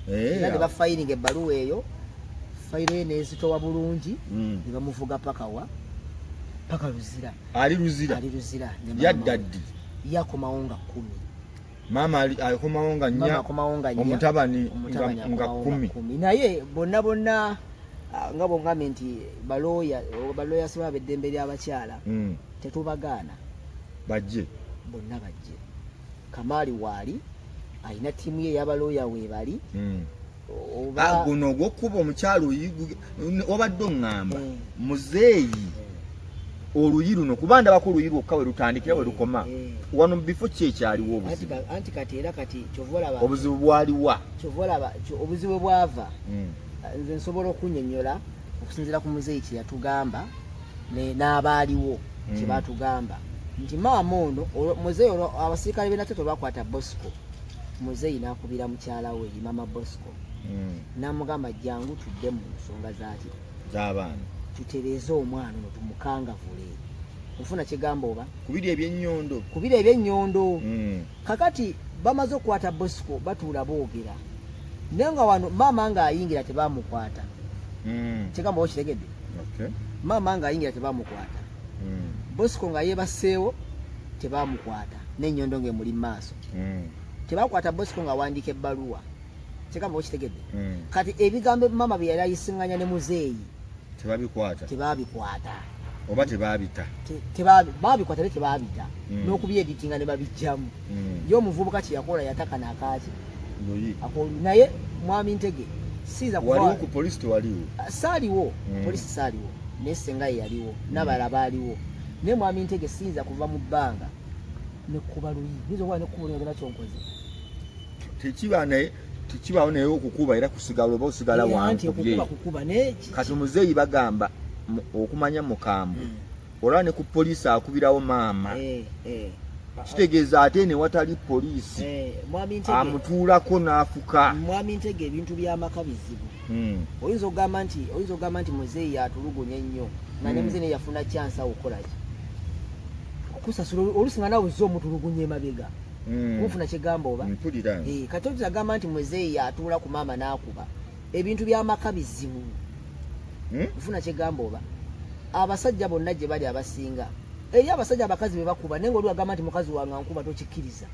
era ne bafayiringa ebbaluwa eyo fayiro ye nezitowa bulungi ne bamuvuga paka Luzira ali Luzira yadda ddi yakomawo nga 10 maama akomawo nga 4 omutabani nga 10 naye bonna nga bongambe nti balooya sibaba eddembe ly'abakyala tetubagaana bonna bajje Kamali waali alina ttiimu ye y'abalooya weebali guno ogw'okkuba omukyalo wabadde oŋŋamba Muzeeyi oluyi luno kuba ndabako oluyi lwokka we lutandikira we lukoma wano bifo ki ekyaliwo obuzibu anti kati era kati kyovolaba obuzibu bwaliwa kyovolaba obuzibu bwava nze nsobola okunnyonnyola okusinziira ku Muzeeyi kye yatugamba n'abaaliwo kye batugamba nti maama ono Muzeeyi olwo abasirikale b'Nateete bakwata Bosco Muzeeyi n'akubira mukyala we mama Bosco n'amugamba jangu tudde mu nsonga z'abaana tutereeze omwana ono tumukangavule ofuna kigamba oba kubiri ebyennyondo kakati bamaze okukwata Bosco batuula boogera naye nga wano maama ng'ayingira tebamukwata kigamba okitegedde maama ng'ayingira tebamukwata Bosco nga yeebaseewo tebamukwata n'ennyondo ng'emuli mu maaso tebakwata Bosco nga wandiika ebbaluwa kigamba okitegedde kati ebigambo maama bye yali ayisiŋŋanya ne Muzeeyi tebabikwata oba tebaabita baabikwata ne tebaabita n'okubyeditinga ne babijjamu ye omuvubuka kye yakola yataka n'akaaki naye mwami Ntege siiza waliwo ku poliisi tewaliwo saaliwo poliisi saaliwo naye senga ye yaliwo n'abalala baaliwo naye mwami Ntege siiza kuva mu bbanga nekuba luyi nizo kuba nekubulira gena kyonkoze tekibaawo naye okukuba era kusigala oba osigala wantu kati Muzeeyi bagamba okumanya mukambwe olaba ne ku poliisi akubirawo maama kitegeeza ate ne watali poliisi amutuulako n'afuka mwami Ntege ebintu by'amaka bizibu oyinza ogamba nti Muzeeyi atulugunya ennyo nga ne Muzeeyi yafuna kyansa okukolaki okusasula olusi nga nawe ozza omutulugunya emabega ofuna kigamba oba kati otagamba nti Muzeeyi atuula ku maama n'akuba ebintu by'amaka bizibu ofuna kigamba oba abasajja bonna gye bali abasinga eri abasajja abakazi be bakuba naye ngaoli agamba nti mukazi wange ankuba tokikkiriza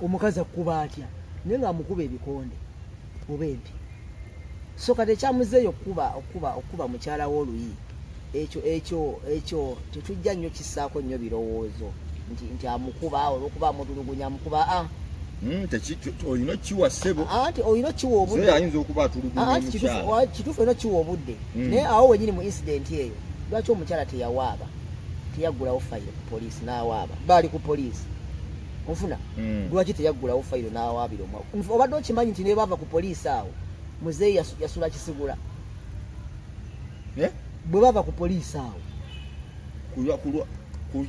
omukazi akuba atya naye nga amukuba ebikonde oba empi so kati ekya Muzeeyi okuba mukyala w'oluyi ekyo tetujja nnyo kissaako nnyo birowoozo nti amukuba olwokuba amutulugunya amukuba olina okiwa ssebo anti olina okiwa obudde ayinza okuba atulugunya mukyala kituufu olina okiwa obudde naye awo wenyini mu incident eyo lwaki omukyala teyawaaba teyaggulawo fayiro ku poliisi n'awaaba baali ku poliisi ofuna lwaki teyaggulawo fayiro n'awaabira omwana obadde okimanyi nti naye baava ku poliisi awo Muzeeyi yasula kisigula bwe bava ku poliisi awo ku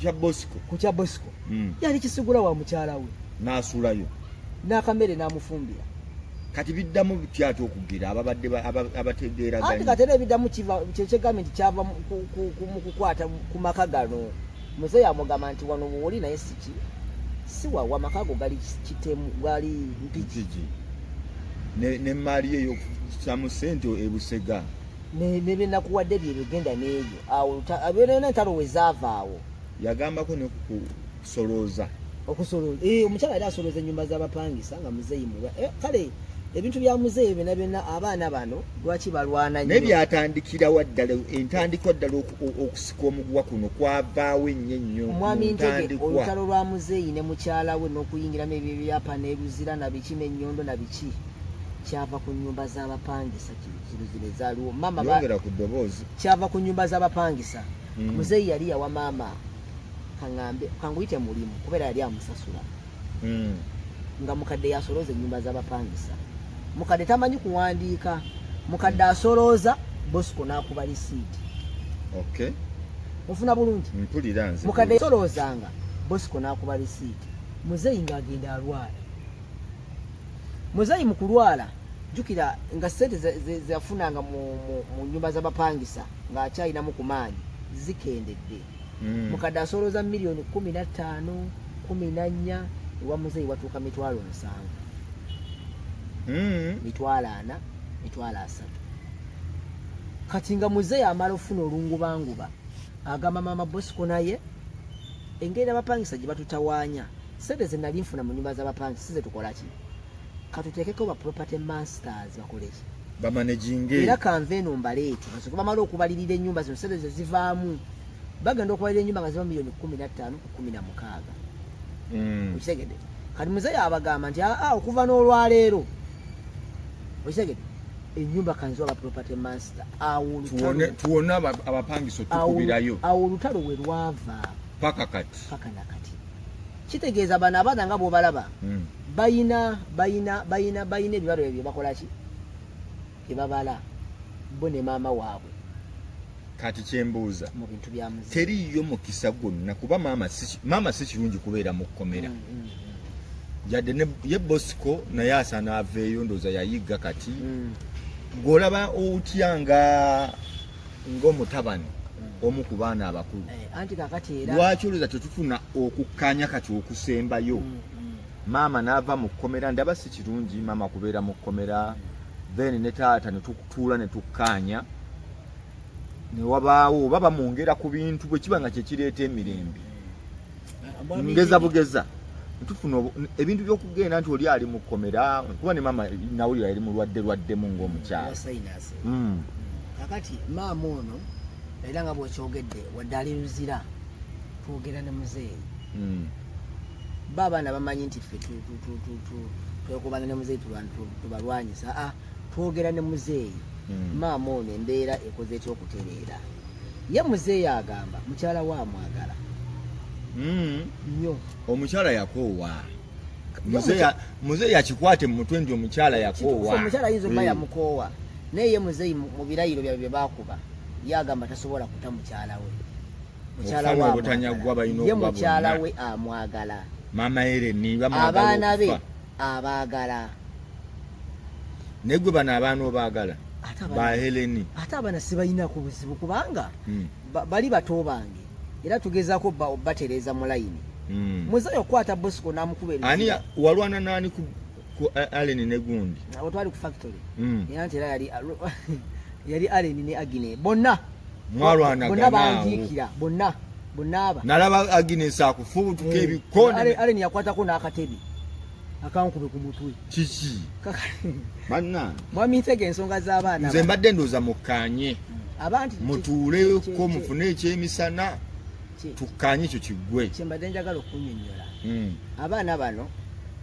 kya Bosco yali kisigula wa mukyala we n'asulayo n'akamere n'amufumbira kati biddamu bityato okugira ababadde abategeeraganye anti katera ebiddamu kyekye gavumenti kyava mu kukwata ku maka gano muzeeyi amugamba nti wano bwoli naye si wawa amaka go gali kitemu gali mpiki n'emmaali ye y'okusamu ssente ebusega nebyenakuwadde bye bigenda n'ebyo awo abeerena entalo we zaavaawo yagambako ne kusolooza okusoloza omukyala yali asolooza ennyumba z'abapangisa nga muzeeyi mulwa kale ebintu bya muzeeyi byonna abaana bano lwaki balwana nnyo nebyatandikirawo ddala entandikwa ddala okusika omuguwa kuno kwavaawo ennyo omwami Ntege olutalo lwa muzeeyi ne mukyala we n'okuyingiramu ebyo ebyapa n'ebizira na biki n'ennyondo na biki kyava ku nnyumba z'abapangisa zino ezaaliwo yongera ku ddoboozi kyava ku nnyumba z'abapangisa muzeeyi yali yawa maama kaŋŋambe kanguyite mulimu kubeera yali amusasula nga mukadde yasolooza ennyumba z'abapangisa mukadde tamanyi kuwandiika mukadde asolooza Bosco n'akuba lisiiti okay ofuna bulungi mpulira nze mukadde yasoloozanga Bosco n'akuba lisiiti muzeeyi ng'agenda alwala muzeeyi mu kulwala jjukira nga ssente zeyafunanga mu nnyumba z'abapangisa ng'akyalinamu ku maanyi zikendedde mukadde asolooza miliyoni 15 14 ewa muzeeyi watuuka mitwalo 7 mitwalo 4 mitwalo 3 kati nga muzeeyi amala ofuna olungubanguba agamba maama Bosco naye engeri abapangisa gye batutawaanya ssente ze nali nfuna mu nnyumba z'abapangisa size tukola ki katuteekeko ba property masters bakoleki bamaneginge era kanveeno mbaleete basoke bamala okubalirira ennyumba zino ssente ze zivaamu bagenda okubalirira ennyumba nga ziva miliyoni 15 ku 16 okitegedde kati muzeeyi abagamba nti okuva n'olwaleero okitegedde ennyumba kanziwa ba property master tuwone abapangisa otukubirayo awo olutalo we lwava paka nakati kitegeeza bano abaana nga bw'obalaba bayina ebibalo ebyo bakola ki ebabala bo ne maama waabwe kati kyembuuza mu bintu bya muzeeyi teriiyo mukisa gwonna kuba maama si kirungi kubeera mu kkomera yadde ye Bosco naye asaana aveeyo ndooza yayiga kati gw'olaba otya ng'omutabani omu ku baana abakulu anti kakati era lwaki olowooza tetufuna okukkaanya kati okusembayo maama n'ava mu kkomera ndaba si kirungi maama kubeera mu kkomera then ne taata ne tutuula ne tukkaanya ne wabaawo oba bamwongera ku bintu bwe kiba nga kye kireeta emirembe ngeza bugeza tufuna ebintu by'okugenda nti oli ali mu kkomera kuba ne maama nawulira yali mulwaddemu ng'omukyala kakati maama ono era nga bwekyogedde wadde ali luzira twogera ne muzeeyi baabaana bamanyi nti ffe twekubana ne muzeeyi tubalwanyisa twogera ne muzeeyi maama ono embeera ekoze ekyokutereera ye muzeeyi agamba mukyala we amwagala nnyo omukyala yakoowa muzeeyi akikwate mu mutwe nti omukyala yakoowa omukyala ayinza okuba yamukoowa naye ye muzeeyi mu birayiro byabwe bye baakuba yagamba tasobola kuta mukyala we ye mukyala we amwagala maama Ereni abaana be abaagala negwe bano abaana obaagala ba Ereni ate abaana sibalinaku buzibu kubanga bali bato bange era tugezaako batereeza mu layini muzeeyi okukwata Bosco n'amukuba ani walwana nani ku Aleni ne gundi twali ku factory era nti era yali Aleni ne Agine bonna bandiikira bonna aba nalaba Agnes akufubutuka ebikone Aleni yakwatako n'akatebi akankube ku mutwe kiki banna mwami Ntege ensonga z'abaana nze mbadde ndooza mukkaanye abantu mutuuleko mufune ekyemisana tukkaanye ekyo kiggwe kyembadde njagala okunnyonnyola abaana bano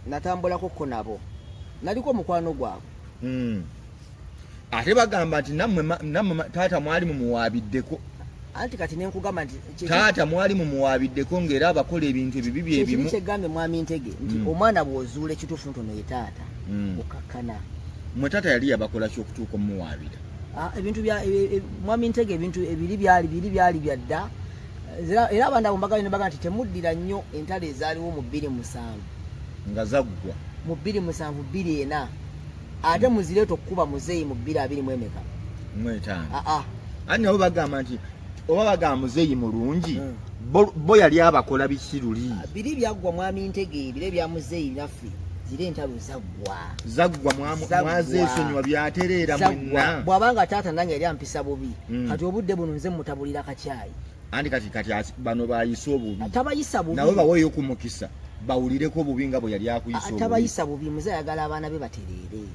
natambulako nabo naliko omukwano gwabwe ate bagamba nti nammwe taata mwali mumuwaabiddeko anti kati nenkugamba nti taata mwali mumuwaabiddeko ng'era abakola ebintu ebibi byebimu kyegambe mwami Ntege nti omwana bw'ozuula ekituufu ntono ye taata okakkana mwe taata yali yabakola ky'okutuuka omuwaabira ebintu mwami Ntege ebintu biri byali byadda era abantu abo mbagala nebaga nti temuddira nnyo entalo ezaaliwo mu 2007 nga zaggwa mu 2007 24 ate muzire tokuba muzeeyi mu 20 emeka mwetano aa ani nabo bagamba nti oba bagamba muzeeyi mulungi bo yali abakola bikiruli biri byaggwa mwami Ntege bire bya muzeeyi naffe zire entalo zaggwa mwazeesonyiwa byatereera mwenna bw'abanga taata nange yali ampisa bubi kati obudde buno nze mutabulira kacyayi andi kati bano bayisa obubi tabayisa bubi nawe baweeyo ku mukisa bawulireko obubi nga bwe yali akuyisa obubi tabayisa bubi muzeeyi ayagala abaana be batereere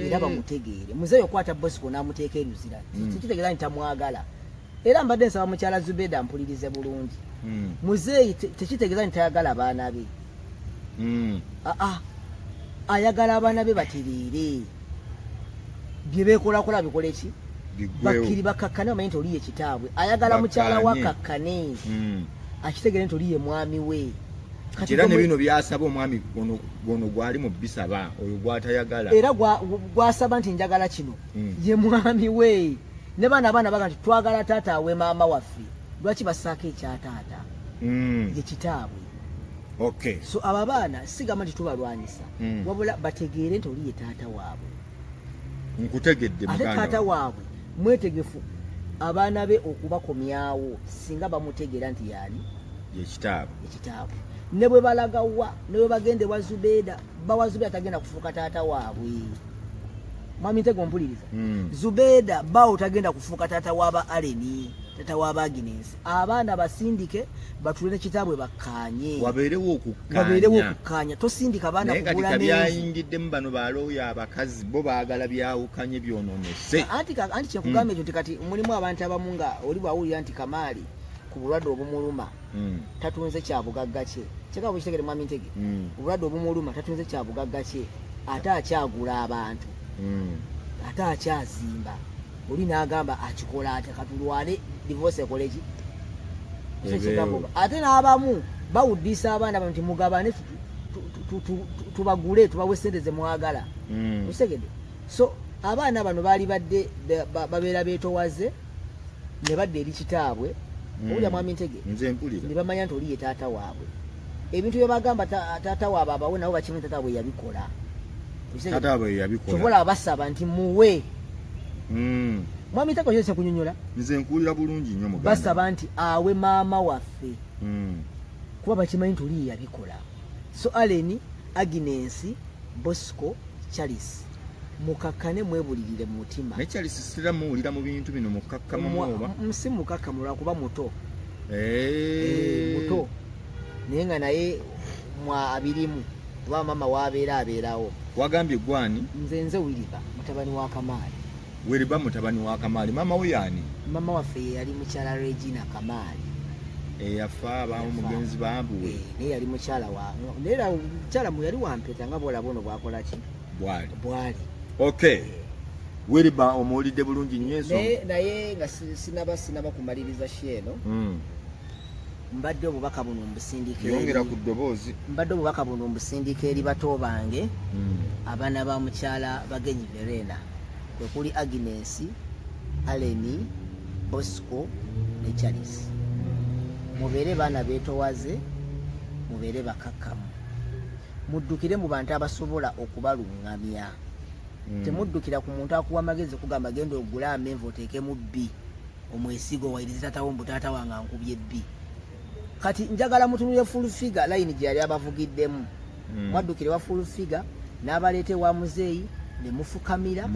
era bamutegeere muzeeyi okwata Bosco n'amuteeka eruzira kitegeera nti tamwagala era mbadde nsaba mukyala Zubeda mpulirize bulungi muzeeyi tekitegeeza nti tayagala abaana be ayagala abaana be batereere bye beekolakola bikole ki bakiri bakakkane omanyi nti oli ye kitaabwe ayagala mukyala wa kakkane akitegeere nti oli ye mwami we era ne bino byasaba omwami gono gwali mu bisaba oyo gwatayagala era gwasaba nti njagala kino ye mwami we ne baana baga nti twagala taata awe maama waffe lwaki basaako ekyataata ye kitaabwe okay so aba baana sigamba nti tubalwanyisa wabula bategeere nti oli ye taata waabwe nkutegedde ate taata waabwe mwetegefu abaana be okubakomyawo singa bamutegeera nti yaani ye kitaabwe ne bwe balagawa ne bwe bagende wa Zubeda bawa Zubeda tagenda kufuuka taata waabwe mwami Ntege ompuliriza Zubeda bawo tagenda kufuuka taata waaba Aleni taata waaba Agnes abaana basindike batule kitaabwe bakkaanye wabeerewo okukkaanya tosindika baana kugula nezi byayingiddemu bano balooyo abakazi bo baagala byawukanye byonoonese anti kyekugamba ekyo nti kati mulimu abantu abamu nga oli bwawulira nti Kamaali ku bulwadde obumuluma tatunze kyabugagga kye kyekaba bwekitegere mwami Ntege obulwadde obumuluma tatunze kyabugagga kye ate akyagula abantu ate akyazimba oli n'agamba akikola ate katulwale divorce ekoleki ate n'abamu bawuddisa abaana nti mugabane tubagule tubawe sente ze mwagala osegede so abaana bano baali badde babeera beetowaze ne badde eri kitaabwe owulya mwami Ntege ne bamanya nti oli ye taata waabwe ebintu bye bagamba taata waabwe abawe nabo bakimanyi taata waabwe yabikola kyobola basaba nti muwe mwami Ntege oyose kunyonyola nze nkuulira bulungi nnyo muganda basaba nti awe maama waffe kuba bakimanyi nti oli ye yabikola so Aleni Agnes Bosco Charles mukakkane mwebulirire mu mutima ne Charles sira muwulira mu bintu bino mukakkamu oba si mukakkamu lwakuba muto muto naye nga naye mwa abirimu kuba mama waabeera abeerawo wagambye gwani nze Wiriba mutabani wa Kamaali Wiriba mutabani wa Kamaali mama we yani mama waffe yali mukyala Regina Kamaali eyafa abawo mugenzi baabuwe naye yali mukyala wa era mukyala mu yali wampeta nga bwolaba ono bwakola ki bwali okay Wiriba omuwulidde bulungi nnyo ensonga naye nga sinaba kumaliriza sheeno mbadde obubaka buno mbusindika yongera ku ddoboozi mbadde obubaka buno mbusindika eri bato bange abaana ba mukyala Bagenyi Verena kwe kuli Agnes Aleni Bosco ne Charles mubeere baana beetowaze mubeere bakakkamu muddukire mu bantu abasobola okubalungamya temuddukira ku muntu akuwa amagezi kugamba genda ogula amenvu oteekemu bbi omwesigo wayiriza taatawo mbu taata wange ankubye bbi kati njagala mutunule full figure line gye yali abavugiddemu mwaddukire wa full figure n'abaleete wa muzeeyi ne mufukamira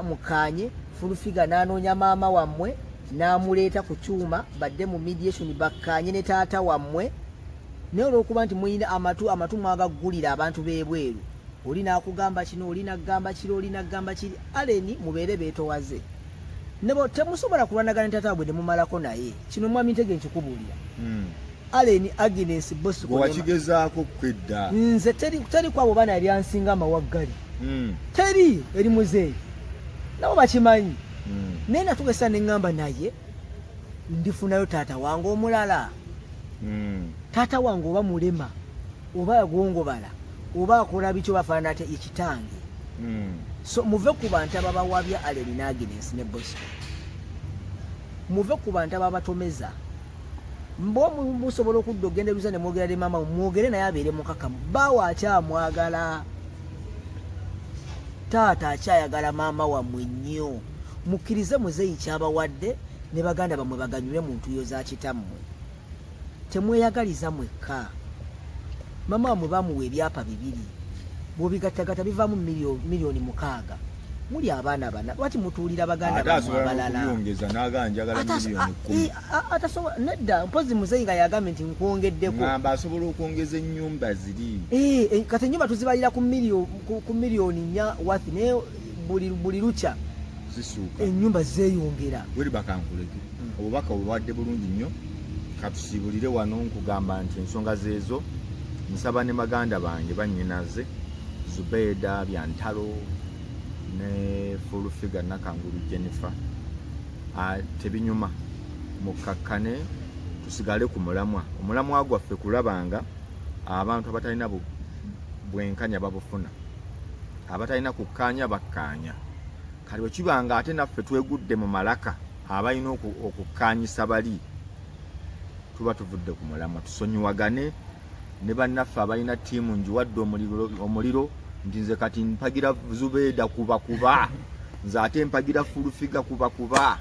mukanye full figure n'anoonya maama wammwe n'amuleeta ku kyuma badde mu mediation bakkanye ne taata wammwe naye olw'okuba nti muyina amatu mwagaggulira abantu b'ebweru oli n'akugamba kino oli n'agamba kiri oli n'agamba kiri Aleni mubeere beetowaze nebo temusobola kulwanagana ne taata wabwe ne mumalako naye kino mwami Ntege nkikubuulira Aleni Agnes Bosco wakigezaako kwedda nze teri kwabo baana yali ansinga amawaggali teri eri muzeeyi nabo bakimanyi naye natugesa ne ŋŋamba naye ndifunayo taata wange omulala taata wange oba mulema oba yagongobala oba akola bikyo bafaanana ate ekitange so muve ku bantu ababawabya Aleni ne Agnes ne Bosco muve ku bantu ababatomeza mbo musobola okudda ogenderuza ne mwogera ne maama mwogere naye abeere mukakamu bawa akyamwagala taata akyayagala maama wammwe nnyo mukkirize muzeeyi kyabawadde ne baganda bammwe baganyulwe mu ntuuyo za kitammwe temweyagaliza mwekka maama wammwe bamuwa ebyapa 2 bw'obigattagatta bivaamu miliyoni 6 muli abaana bana lwaki mutuulira baganda bammwe abalala atasobola nedda mpozi muzeeyi nga yagambye nti nkwongeddeko ngamba asobola okwongeza ennyumba ziri kati ennyumba tuzibalira ku miliyoni 4 wathi naye buli lukya zisuuka ennyumba zeeyongera weri bakankulege obubaka obulwadde bulungi nnyo katusiibulire wano nkugamba nti ensonga zeezo nsaba ne baganda bange bannyinaze Zubeida Byantalo ne Full-Figure Nakangulu Jennifer tebinyuma mukakkane tusigale ku omulamwa gwaffe kulabanga abantu abatalina bwenkanya babufuna abatalina kukkaanya bakkaanya kali wekibanga ate naffe twegudde mu malaka abalina okukkaanyisa bali tuba tuvudde ku mulamwa tusonyiwagane ne bannaffe abalina ttiimu njiwadde omuliro nti nze kati mpagira Zubeida kuba nze ate mpagira Full-Figure kuba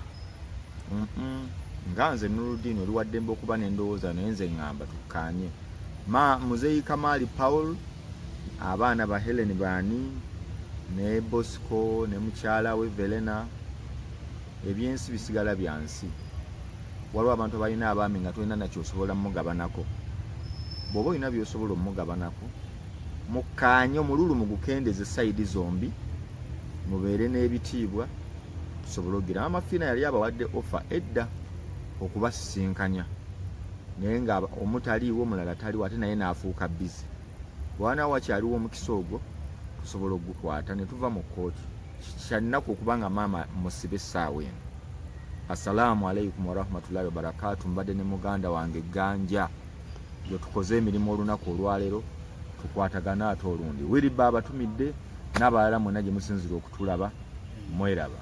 nga nze Nuruddin oluwadde mbe okuba n'endowooza naye nze ngamba tukkaanye muzeeyi Kamali Paul abaana ba Helen Bani ne Bosco ne mukyala we Velena ebyensi bisigala byansi waliwo abantu abalina abaami nga tolina nakyo osobola mugabanako bw'oba olina byosobola omugabanako mukkaanye omululu mugukendeze sayidi zombi mubeere n'ebitiibwa tusobole ogira amafiina yali abawadde ofa edda okubasisinkanya naye nga omutaliiwo omulala taliwo ate naye n'afuuka bizi bwanawo wakyaliwo omukisa ogwo tusobola ogukwata ne tuva mu kkooti kyalinaku okuba nga maama musibe essaawa eno. Assalamu alaikum warahmatullahi wabarakatu. Mbadde ne muganda wange Ganja yo tukoze emirimu olunaku olwaleero tukwatagana ate olundi wiri baba tumidde n'abalala mwena gye musinzira okutulaba mweraba.